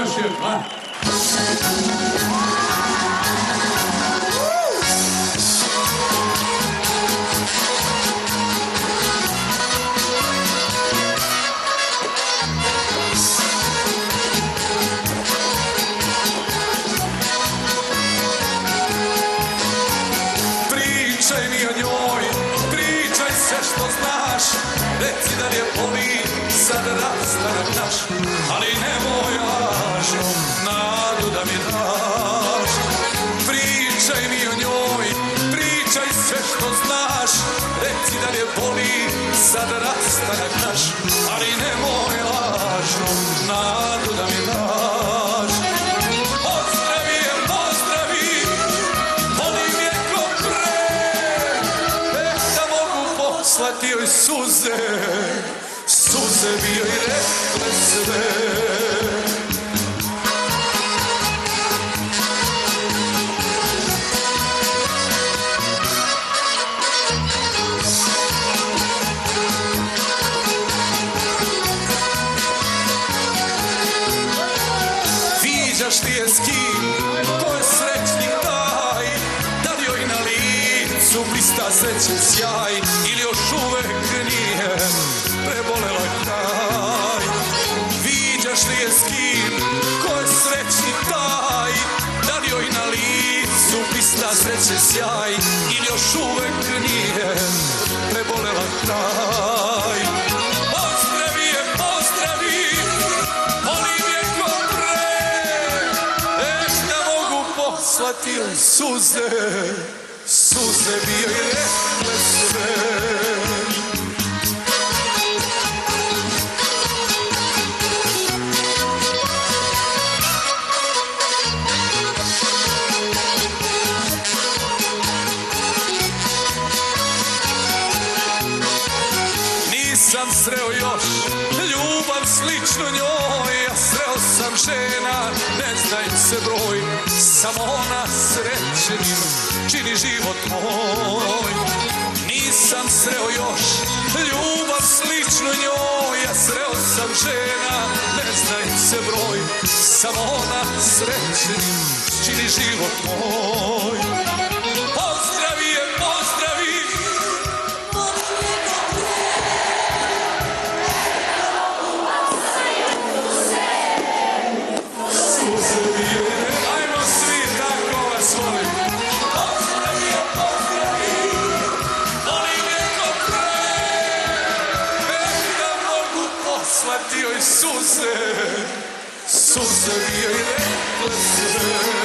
Može, pa. Pričaj mi o njoj, pričaj sve što znaš, reci da je boli sad rastanak naš, ali nemoj lažno nadu da mi daš. Pričaj mi o njoj, pričaj sve što znaš, reci da je boli sad rastanak naš, ali nemoj lažno nadu da mi daš. Pozdravi je, pozdravi, volim je ko pre, da mogu poslati joj suze, suze bi joj rekle sve. Viđaš li je s kim, ko je srećnik taj, da li joj na licu blista srećen sjaj, ili još uvek nije prebolela kraj. Viđaš li je s kim, ko je srećnik taj, da li joj na licu blista srećen sjaj, ili još uvek nije prebolela kraj. Pozdravi je, pozdravi, volim je ko pre, da mogu poslati joj suze, suze bi joj rekle sve. Nisam sreo još ljubav sličnu njoj, a sreo sam žena, ne zna im se broj, samo ona srećenim čini život moj. Nisam sreo još ljubav sličnu njoj, a sreo sam žena, ne zna im se broj, samo ona srećenim čini život moj. Pozdravi je, pozdravi, ajmo svi tako vas volim. Pozdravi je, pozdravi, volim je ko pre, da mogu poslati joj suze, suze bi joj rekle sve.